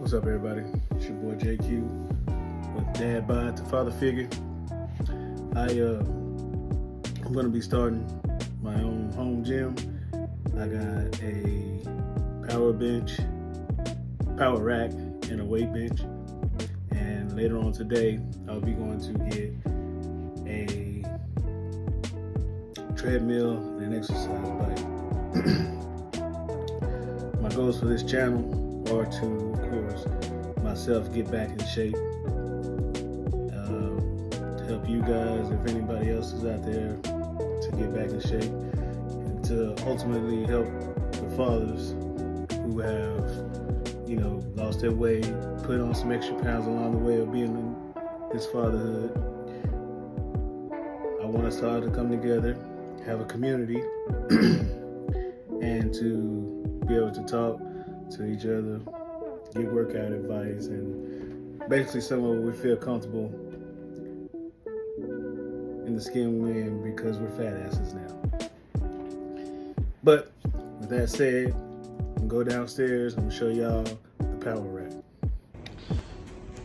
What's up, everybody? It's your boy JQ with Dad Bod to Father Figure. I'm gonna be starting my own home gym. I got a power bench, power rack, and a weight bench. And later on today, I'll be going to get a treadmill and an exercise bike. My goals for this channel are to, of course, myself get back in shape, to help you guys, if anybody else is out there, to get back in shape, and to ultimately help the fathers who have, lost their weight, put on some extra pounds along the way of being in this fatherhood. I want us all to come together, have a community, and to be able to talk to each other, get workout advice, and basically somewhere we feel comfortable in the skin we're in, because we're fat asses now. But with that said, I'm gonna go downstairs. I'm gonna show y'all the power rack.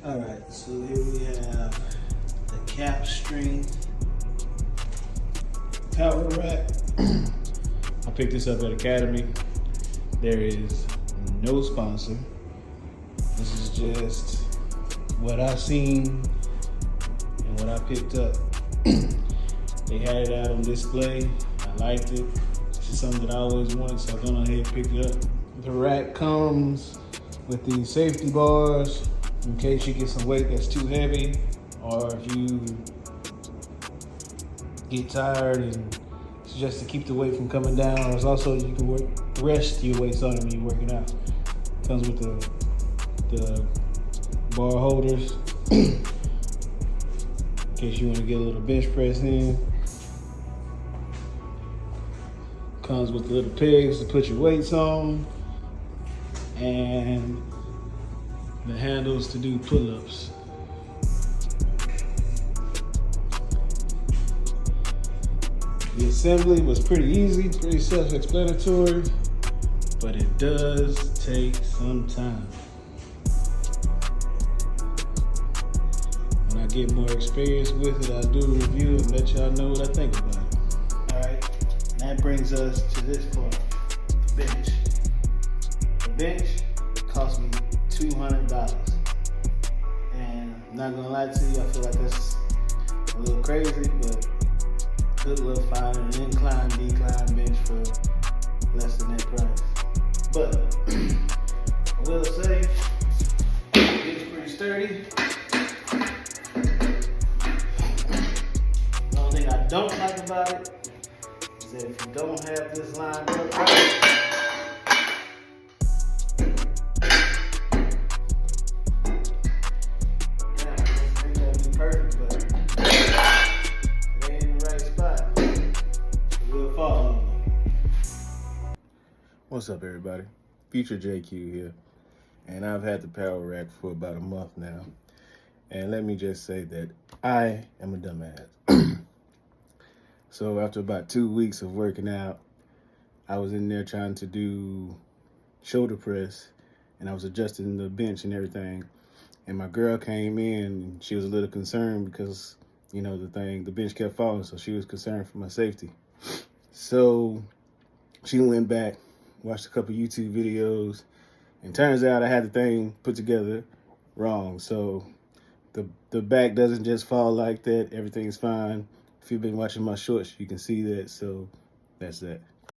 All right, so here we have the Cap Strength power rack. I picked this up at Academy. There is no sponsor. This is just what I've seen and what I picked up. They had it out on display. I liked it. This is something that I always wanted, so I went ahead and picked it up. The rack comes with these safety bars in case you get some weight that's too heavy, or if you get tired, and it's just to keep the weight from coming down. Or it's also you can rest your weights on it when you're working out. It comes with the bar holders in case you want to get a little bench press in. Comes with little pegs to put your weights on, and the handles to do pull-ups. The assembly was pretty easy, pretty self-explanatory, but it does take some time. When I get more experience with it, I'll do a review and let y'all know what I think about it. All right, and that brings us to this part, the bench. The bench cost me $200. And I'm not gonna lie to you, I feel like that's a little crazy, but good little find an incline, decline bench for less than that price. But I will say, it's pretty sturdy. The only thing I don't like about it is that if you don't have this lined up right, What's up, everybody? Future JQ here, and I've had the power rack for about a month now, and let me just say that I am a dumbass. So after about 2 weeks of working out, I was in there trying to do shoulder press, and I was adjusting the bench and everything, and my girl came in, and she was a little concerned because, the bench kept falling, so she was concerned for my safety. So she went back, watched a couple YouTube videos, and turns out I had the thing put together wrong. So the back doesn't just fall like that. Everything's fine. If you've been watching my shorts, you can see that. So that's that.